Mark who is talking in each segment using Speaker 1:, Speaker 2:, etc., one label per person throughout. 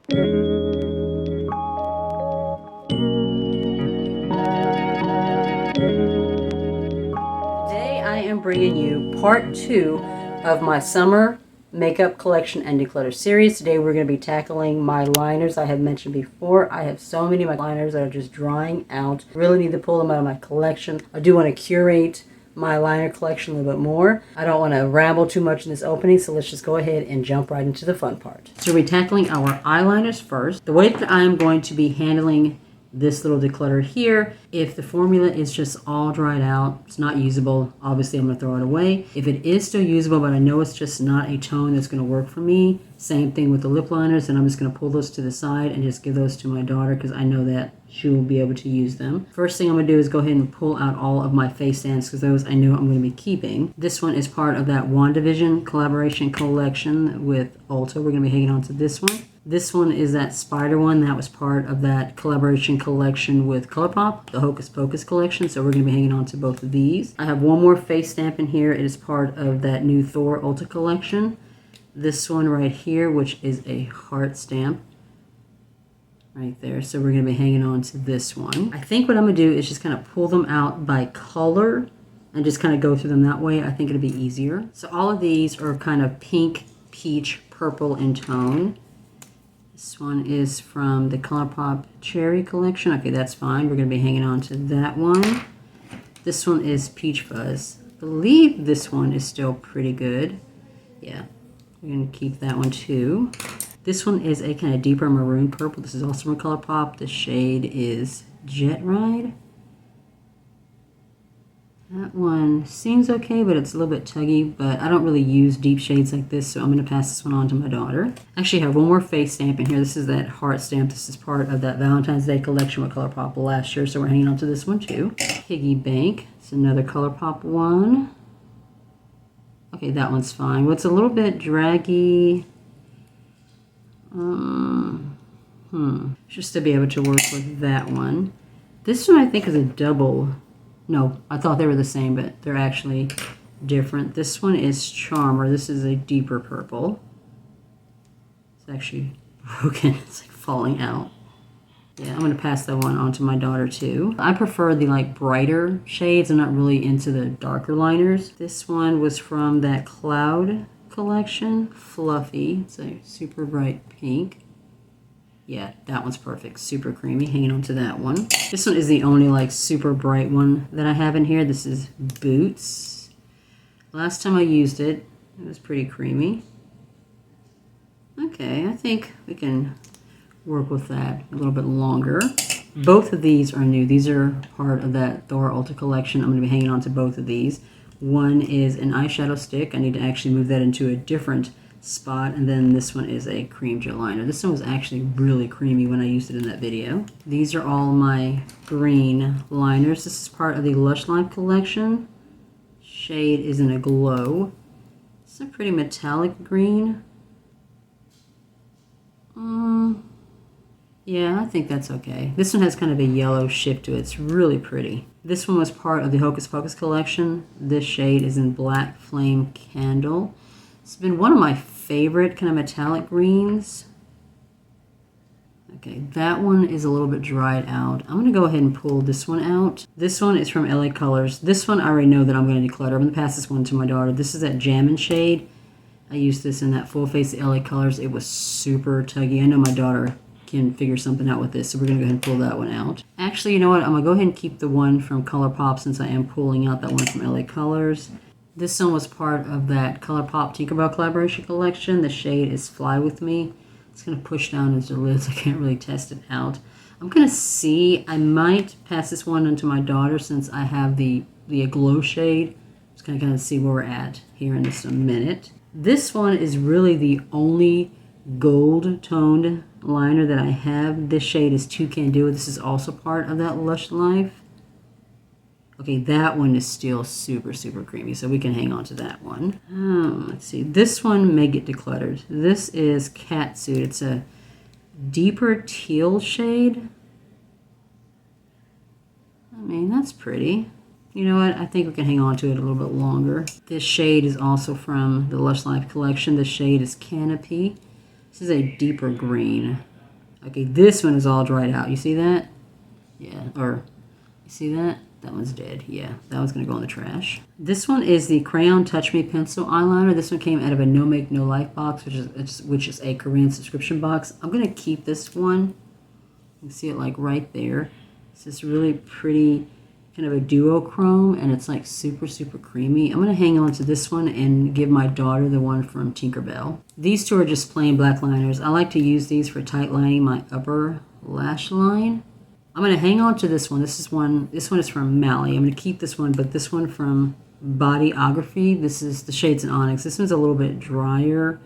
Speaker 1: Today I am bringing you part 2 of my summer makeup collection and declutter series. Today we're going to be tackling my liners. I have mentioned before, I have so many of my liners that are just drying out. Really need to pull them out of my collection. I do want to curate my liner collection a little bit more. I don't want to ramble too much in this opening, so let's just go ahead and jump right into the fun part. So we're tackling our eyeliners first. The way that I'm going to be handling this little declutter here, if the formula is just all dried out, it's not usable, obviously I'm going to throw it away. If it is still usable, but I know it's just not a tone that's going to work for me, same thing with the lip liners, and I'm just going to pull those to the side and just give those to my daughter because I know that she will be able to use them. First thing I'm going to do is go ahead and pull out all of my face stands because those I know I'm going to be keeping. This one is part of that WandaVision collaboration collection with Ulta. We're going to be hanging on to this one. This one is that spider one that was part of that collaboration collection with ColourPop, the Hocus Pocus collection, so we're going to be hanging on to both of these. I have one more face stamp in here. It is part of that new Thor Ulta collection. This one right here, which is a heart stamp right there, so we're going to be hanging on to this one. I think what I'm going to do is just kind of pull them out by color and just kind of go through them that way. I think it'll be easier. So all of these are kind of pink, peach, purple in tone. This one is from the ColourPop Cherry collection. Okay, that's fine. We're going to be hanging on to that one. This one is Peach Fuzz. I believe this one is still pretty good. Yeah, we're going to keep that one too. This one is a kind of deeper maroon purple. This is also from ColourPop. The shade is Jet Ride. That one seems okay, but it's a little bit tuggy, but I don't really use deep shades like this, so I'm going to pass this one on to my daughter. Actually, I have one more face stamp in here. This is that heart stamp. This is part of that Valentine's Day collection with ColourPop last year, so we're hanging on to this one too. Piggy Bank. It's another ColourPop one. Okay, that one's fine. Well, it's a little bit draggy. Just to be able to work with that one. This one I think is a double. No, I thought they were the same, but they're actually different. This one is Charmer. This is a deeper purple. It's actually broken. It's like falling out. Yeah, I'm going to pass that one on to my daughter too. I prefer the like brighter shades. I'm not really into the darker liners. This one was from that Cloud collection. Fluffy. It's a super bright pink. Yeah, that one's perfect. Super creamy. Hanging on to that one. This one is the only like super bright one that I have in here. This is Boots. Last time I used it, it was pretty creamy. Okay, I think we can work with that a little bit longer. Both of these are new. These are part of that Thor Ulta collection. I'm going to be hanging on to both of these. One is an eyeshadow stick. I need to actually move that into a different spot, and then this one is a cream gel liner. This one was actually really creamy when I used it in that video. These are all my green liners. This is part of the Lush Life collection. Shade is in a glow. It's a pretty metallic green. Yeah, I think that's okay. This one has kind of a yellow shift to it. It's really pretty. This one was part of the Hocus Pocus collection. This shade is in Black Flame Candle. It's been one of my favorite kind of metallic greens. Okay, that one is a little bit dried out. I'm going to go ahead and pull this one out. This one is from LA Colors. This one I already know that I'm going to declutter. I'm going to pass this one to my daughter. This is that Jammin' shade. I used this in that Full Face LA Colors. It was super tuggy. I know my daughter can figure something out with this, so we're going to go ahead and pull that one out. Actually, you know what? I'm going to go ahead and keep the one from ColourPop since I am pulling out that one from LA Colors. This one was part of that ColourPop Tinkerbell collaboration collection. The shade is Fly With Me. It's going to push down into the lids. I can't really test it out. I'm going to see. I might pass this one on to my daughter since I have the glow shade. Just going to kind of see where we're at here in just a minute. This one is really the only gold toned liner that I have. This shade is Toucan Dew. This is also part of that Lush Life. Okay, that one is still super, super creamy, so we can hang on to that one. Let's see. This one may get decluttered. This is Catsuit. It's a deeper teal shade. I mean, that's pretty. You know what? I think we can hang on to it a little bit longer. This shade is also from the Lush Life collection. The shade is Canopy. This is a deeper green. Okay, this one is all dried out. You see that? Yeah, or you see that? That one's dead. Yeah, that one's going to go in the trash. This one is the Crayon Touch Me Pencil Eyeliner. This one came out of a No Make No Life box, which is a Korean subscription box. I'm going to keep this one. You can see it like right there. It's this really pretty kind of a duochrome, and it's like super, super creamy. I'm going to hang on to this one and give my daughter the one from Tinkerbell. These two are just plain black liners. I like to use these for tight lining my upper lash line. I'm going to hang on to this one. This one is from Mally. I'm going to keep this one, but this one from Bodyography. This is the shades in Onyx. This one's a little bit drier.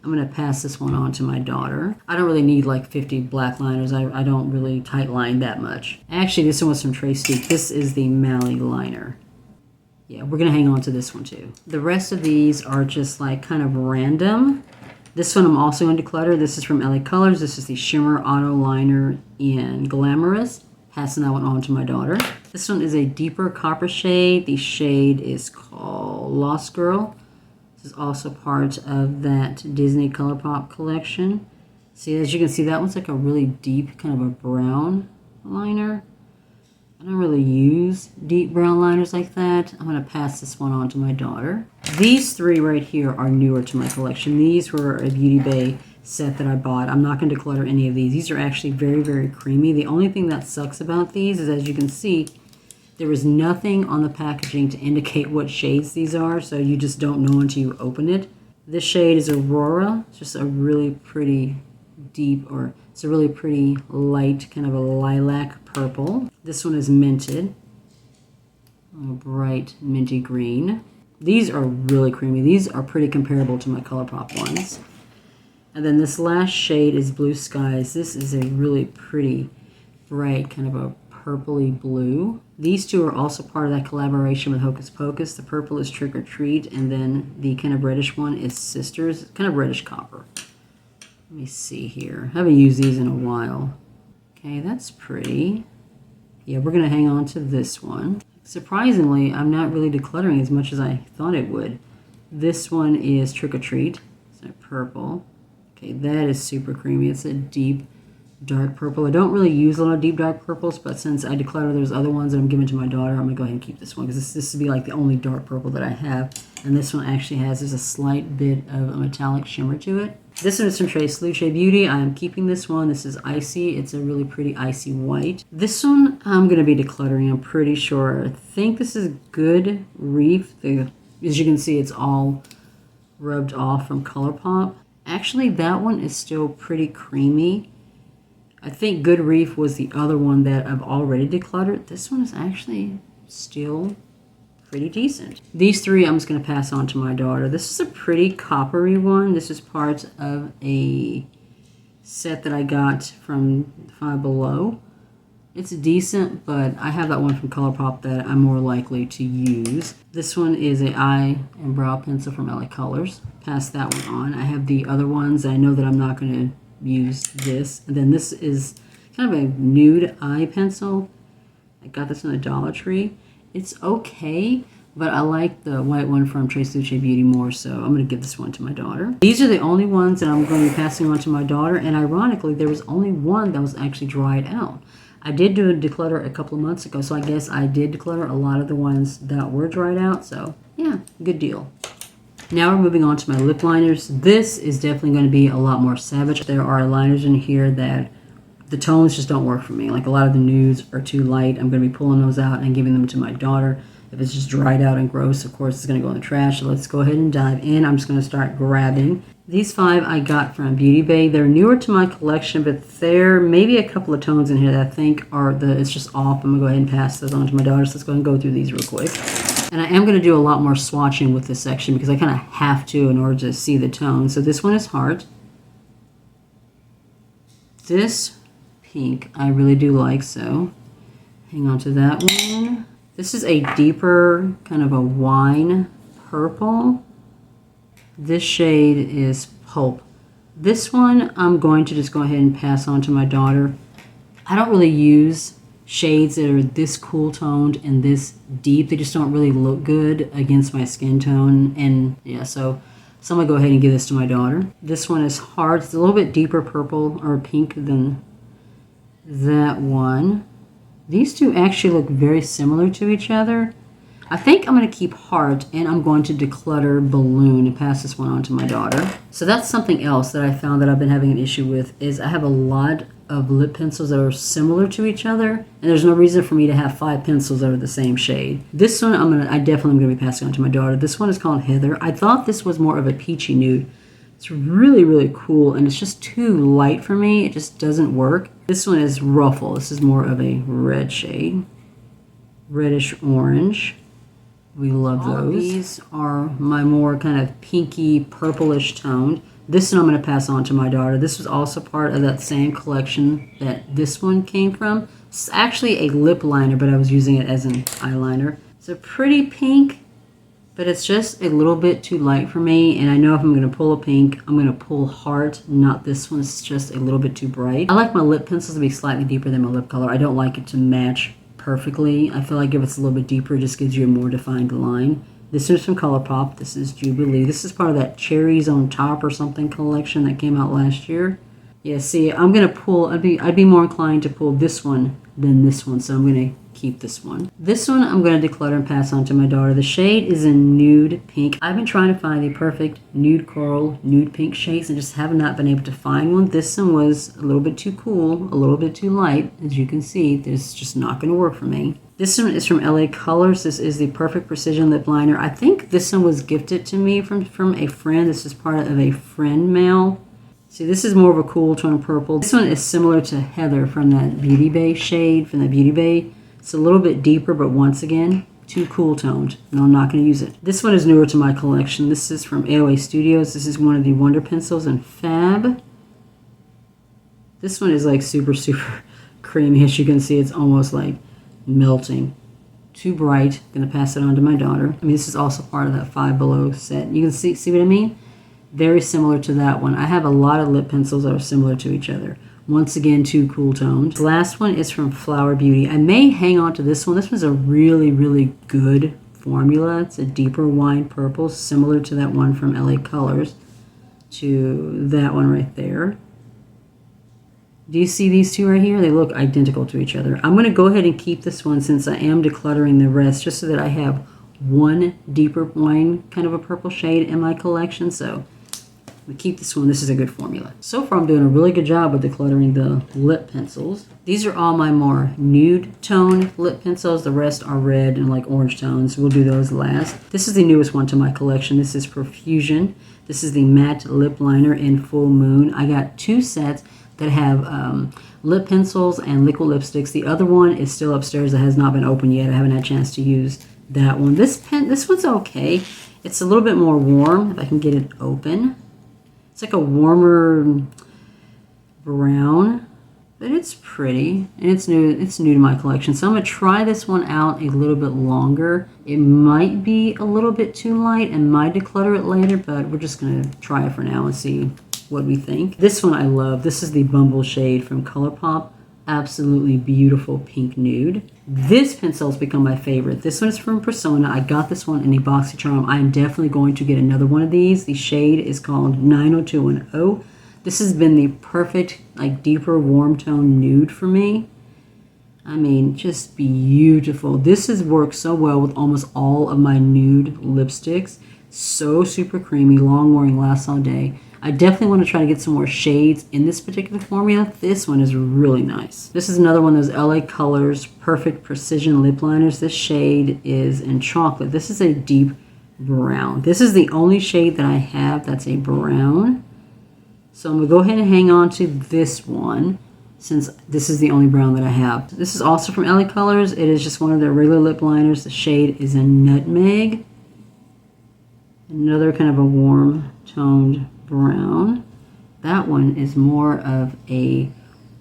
Speaker 1: I'm going to pass this one on to my daughter. I don't really need like 50 black liners. I don't really tight line that much. Actually, this one was from Trace Steak. This is the Mally liner. Yeah, we're going to hang on to this one too. The rest of these are just like kind of random. This one I'm also in Declutter. This is from LA Colors. This is the Shimmer Auto Liner in Glamorous. Passing that one on to my daughter. This one is a deeper copper shade. The shade is called Lost Girl. This is also part of that Disney ColourPop collection. See, as you can see, that one's like a really deep kind of a brown liner. I don't really use deep brown liners like that. I'm going to pass this one on to my daughter. These three right here are newer to my collection. These were a Beauty Bay set that I bought. I'm not going to declutter any of these. These are actually very, very creamy. The only thing that sucks about these is, as you can see, there is nothing on the packaging to indicate what shades these are, so you just don't know until you open it. This shade is Aurora. It's just a really pretty deep, or it's a really pretty light kind of a lilac purple. This one is Minted. A bright minty green. These are really creamy. These are pretty comparable to my ColourPop ones. And then this last shade is Blue Skies. This is a really pretty bright kind of a purpley blue. These two are also part of that collaboration with Hocus Pocus. The purple is Trick or Treat, and then the kind of reddish one is Sisters. It's kind of reddish copper. Let me see here. I haven't used these in a while. Okay, that's pretty. Yeah, we're going to hang on to this one. Surprisingly, I'm not really decluttering as much as I thought it would. This one is Trick or Treat. It's a purple. Okay, that is super creamy. It's a deep dark purple. I don't really use a lot of deep dark purples, but since I declutter there's other ones that I'm giving to my daughter, I'm going to go ahead and keep this one, because this would be like the only dark purple that I have. And this one actually there's a slight bit of a metallic shimmer to it. This one is from Trace Luce Beauty. I am keeping this one. This is Icy. It's a really pretty icy white. This one I'm going to be decluttering, I'm pretty sure. I think this is Good Reef. As you can see, it's all rubbed off from ColourPop. Actually, that one is still pretty creamy. I think Good Reef was the other one that I've already decluttered. This one is actually still pretty decent. These three I'm just going to pass on to my daughter. This is a pretty coppery one. This is part of a set that I got from Five Below. It's decent, but I have that one from ColourPop that I'm more likely to use. This one is an eye and brow pencil from LA Colors. Pass that one on. I have the other ones. I know that I'm not going to use this. And then this is kind of a nude eye pencil. I got this in the Dollar Tree. It's okay, but I like the white one from Trace Luce Beauty more, so I'm going to give this one to my daughter. These are the only ones that I'm going to be passing on to my daughter, and ironically, there was only one that was actually dried out. I did do a declutter a couple of months ago, so I guess I did declutter a lot of the ones that were dried out, so yeah, good deal. Now we're moving on to my lip liners. This is definitely going to be a lot more savage. There are liners in here that the tones just don't work for me. Like a lot of the nudes are too light. I'm going to be pulling those out and giving them to my daughter. If it's just dried out and gross, of course, it's going to go in the trash. So let's go ahead and dive in. I'm just going to start grabbing. These 5 I got from Beauty Bay. They're newer to my collection, but there may be a couple of tones in here that I think it's just off. I'm going to go ahead and pass those on to my daughter. So let's go ahead and go through these real quick. And I am going to do a lot more swatching with this section because I kind of have to in order to see the tone. So this one is Heart. This pink I really do like, so hang on to that one. This is a deeper kind of a wine purple. This shade is Pulp. This one I'm going to just go ahead and pass on to my daughter. I don't really use shades that are this cool toned and this deep. They just don't really look good against my skin tone, and yeah, so So I'm going to go ahead and give this to my daughter. This one is hard. It's a little bit deeper purple or pink than that one. These two actually look very similar to each other. I think I'm going to keep Heart, and I'm going to declutter Balloon and pass this one on to my daughter. So that's something else that I found that I've been having an issue with, is I have a lot of lip pencils that are similar to each other, and there's no reason for me to have 5 pencils that are the same shade. This one I definitely am going to be passing on to my daughter. This one is called Heather. I thought this was more of a peachy nude. It's really, really cool, and it's just too light for me. It just doesn't work. This one is Ruffle. This is more of a red shade. Reddish orange. We love those. These are my more kind of pinky, purplish toned. This one I'm going to pass on to my daughter. This was also part of that same collection that this one came from. It's actually a lip liner, but I was using it as an eyeliner. It's a pretty pink, but it's just a little bit too light for me. And I know if I'm going to pull a pink, I'm going to pull Heart, not this one. It's just a little bit too bright. I like my lip pencils to be slightly deeper than my lip color. I don't like it to match perfectly. I feel like if it's a little bit deeper, it just gives you a more defined line. This is from ColourPop. This is Jubilee. This is part of that Cherries on Top or something collection that came out last year. Yeah, see, I'm going to pull, I'd be more inclined to pull this one than this one, so I'm going to keep this one. This one I'm going to declutter and pass on to my daughter. The shade is a nude pink. I've been trying to find the perfect nude coral, nude pink shades and just have not been able to find one. This one was a little bit too cool, a little bit too light. As you can see, this is just not going to work for me. This one is from LA Colors. This is the Perfect Precision Lip Liner. I think this one was gifted to me from a friend. This is part of a friend mail. See, this is more of a cool tone of purple. This one is similar to Heather from that Beauty Bay shade, from the Beauty Bay. It's a little bit deeper, but once again, too cool toned. No, I'm not going to use it. This one is newer to my collection. This is from AOA Studios. This is one of the Wonder Pencils in Fab. This one is like super, super creamy. As you can see, it's almost like melting. Too bright. Going to pass it on to my daughter. I mean, this is also part of that Five Below set. You can see what I mean? Very similar to that one. I have a lot of lip pencils that are similar to each other. Once again, too cool toned. The last one is from Flower Beauty. I may hang on to this one. This one's a really, really good formula. It's a deeper wine purple, similar to that one from LA Colors, to that one right there. Do you see these two right here? They look identical to each other. I'm going to go ahead and keep this one since I am decluttering the rest, just so that I have one deeper wine kind of a purple shade in my collection. So we keep this one. This is a good formula. So far, I'm doing a really good job with decluttering the lip pencils. These are all my more nude tone lip pencils. The rest are red and like orange tones. We'll do those last. This is the newest one to my collection. This is Profusion. This is the matte lip liner in Full Moon. I got 2 sets that have lip pencils and liquid lipsticks. The other one is still upstairs. It has not been opened yet. I haven't had a chance to use that one. This one's okay. It's a little bit more warm if I can get it open. It's like a warmer brown, but it's pretty and it's new. It's new to my collection, so I'm gonna try this one out a little bit longer. It might be a little bit too light and might declutter it later, but we're just gonna try it for now and see what we think. This one I love. This is the Bumble shade from ColourPop. Absolutely beautiful pink nude. This pencil has become my favorite. This one is from Persona. I got this one in a BoxyCharm. I am definitely going to get another one of these. The shade is called 90210. This has been the perfect, like, deeper warm tone nude for me. I mean, just beautiful. This has worked so well with almost all of my nude lipsticks. So super creamy, long wearing, lasts all day. I definitely want to try to get some more shades in this particular formula. This one is really nice. This is another one of those LA Colors Perfect Precision Lip Liners. This shade is in chocolate. This is a deep brown. This is the only shade that I have that's a brown. So I'm going to go ahead and hang on to this one since this is the only brown that I have. This is also from LA Colors. It is just one of their regular lip liners. The shade is a Nutmeg. Another kind of a warm toned brown. That one is more of a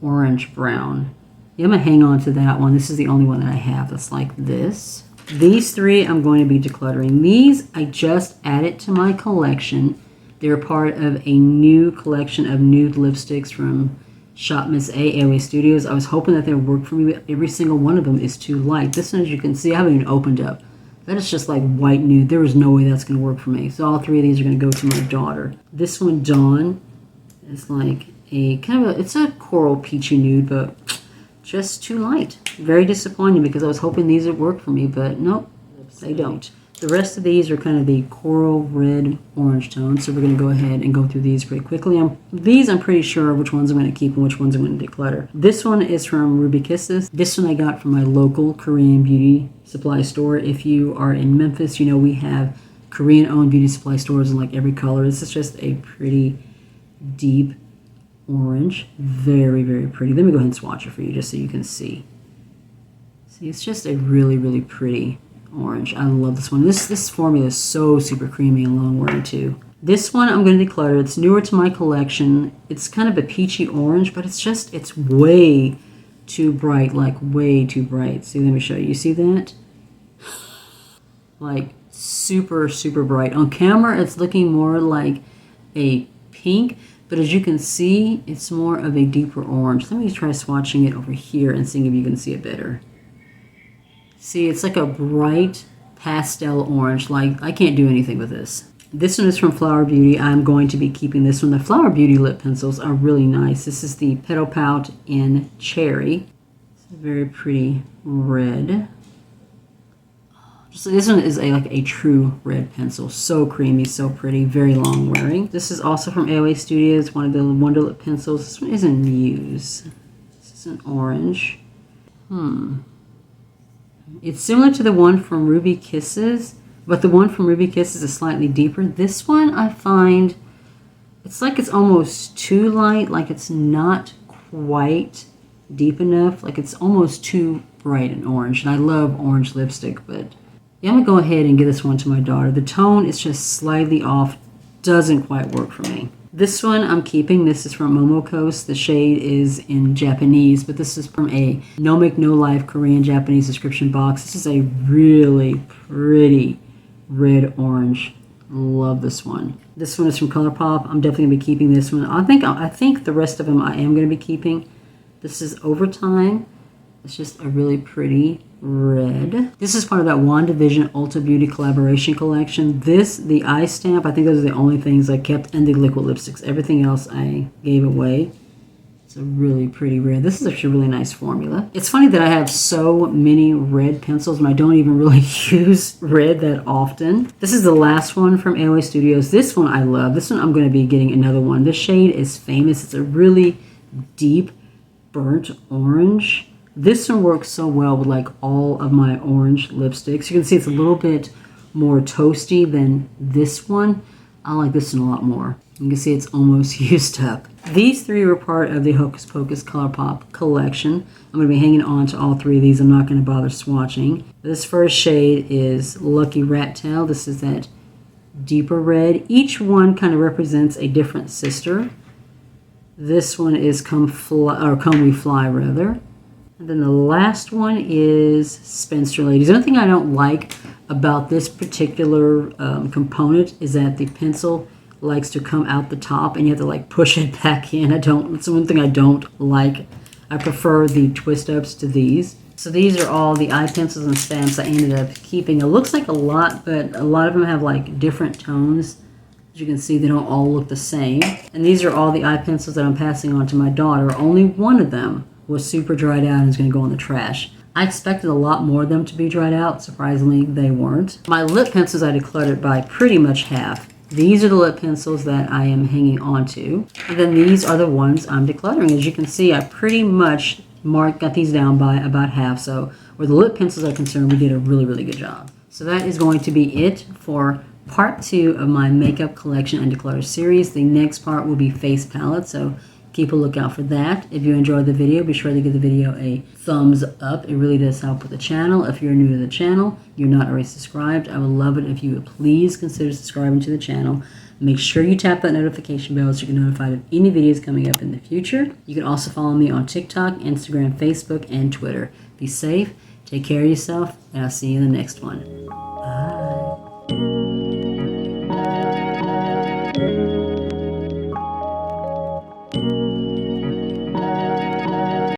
Speaker 1: orange brown. Yeah, I'm gonna hang on to that one. This is the only one that I have that's like this. These 3 I'm going to be decluttering. These I just added to my collection. They're part of a new collection of nude lipsticks from Shop Miss A, AOA Studios. I was hoping that they would work for me, but every single one of them is too light. This one, as you can see, I haven't even opened up That is just like white nude. There is no way that's going to work for me. So all three of these are going to go to my daughter. This one, Dawn, is like a kind of a, it's a coral peachy nude, but just too light. Very disappointing because I was hoping these would work for me, but nope, they don't. The rest of these are kind of the coral red orange tone, so we're going to go ahead and go through these pretty quickly. I'm pretty sure which ones I'm going to keep and which ones I'm going to declutter. This one is from Ruby Kisses. This one I got from my local Korean beauty supply store. If you are in Memphis, you know we have Korean-owned beauty supply stores in like every color. This is just a pretty deep orange. Very, very pretty. Let me go ahead and swatch it for you just so you can see. See, it's just a really, really pretty orange. I love this one. This formula is so super creamy and long wearing too. This one I'm going to declutter. It's newer to my collection. It's kind of a peachy orange, but it's way too bright, like way too bright. See, let me show you. You see that? Like super, super bright. On camera, it's looking more like a pink, but as you can see, it's more of a deeper orange. Let me try swatching it over here and seeing if you can see it better. See, it's like a bright pastel orange. Like, I can't do anything with this. This one is from Flower Beauty. I'm going to be keeping this one. The Flower Beauty lip pencils are really nice. This is the Petal Pout in Cherry. It's a very pretty red. So this one is like a true red pencil. So creamy, so pretty, very long wearing. This is also from AOA Studios, one of the Wonder Lip pencils. This one is in Muse. This is an orange. It's similar to the one from Ruby Kisses, but the one from Ruby Kisses is slightly deeper. This one I find, it's like it's almost too light, like it's not quite deep enough, like it's almost too bright and orange. And I love orange lipstick, but yeah, I'm going to go ahead and give this one to my daughter. The tone is just slightly off, doesn't quite work for me. This one I'm keeping. This is from Momokos. The shade is in Japanese, but this is from a No Make No Life Korean Japanese description box. This is a really pretty red orange. Love this one. This one is from ColourPop. I'm definitely going to be keeping this one. I think the rest of them I am going to be keeping. This is Overtime. It's just a really pretty red. This is part of that WandaVision Ulta Beauty collaboration collection. The eye stamp, I think those are the only things I kept, and the liquid lipsticks. Everything else I gave away. It's a really pretty red. This is actually a really nice formula. It's funny that I have so many red pencils and I don't even really use red that often. This is the last one from AOA Studios. This one I love. This one I'm going to be getting another one. This shade is famous. It's a really deep burnt orange. This one works so well with like all of my orange lipsticks. You can see it's a little bit more toasty than this one. I like this one a lot more. You can see it's almost used up. These three were part of the Hocus Pocus ColourPop collection. I'm going to be hanging on to all three of these. I'm not going to bother swatching. This first shade is Lucky Rat Tail. This is that deeper red. Each one kind of represents a different sister. This one is Come We Fly, rather. And then the last one is Spinster Ladies. The only thing I don't like about this particular component is that the pencil likes to come out the top and you have to like push it back in. It's one thing I don't like. I prefer the twist ups to these. So these are all the eye pencils and stamps I ended up keeping. It looks like a lot, but a lot of them have like different tones. As you can see, they don't all look the same. And these are all the eye pencils that I'm passing on to my daughter. Only one of them was super dried out and is going to go in the trash. I expected a lot more of them to be dried out. Surprisingly, they weren't. My lip pencils I decluttered by pretty much half. These are the lip pencils that I am hanging on to. And then these are the ones I'm decluttering. As you can see, I pretty much got these down by about half. So where the lip pencils are concerned, we did a really, really good job. So that is going to be it for part 2 of my makeup collection and declutter series. The next part will be face palette. So keep a lookout for that. If you enjoyed the video, be sure to give the video a thumbs up. It really does help with the channel. If you're new to the channel, you're not already subscribed, I would love it if you would please consider subscribing to the channel. Make sure you tap that notification bell so you can be notified of any videos coming up in the future. You can also follow me on TikTok, Instagram, Facebook, and Twitter. Be safe, take care of yourself, and I'll see you in the next one.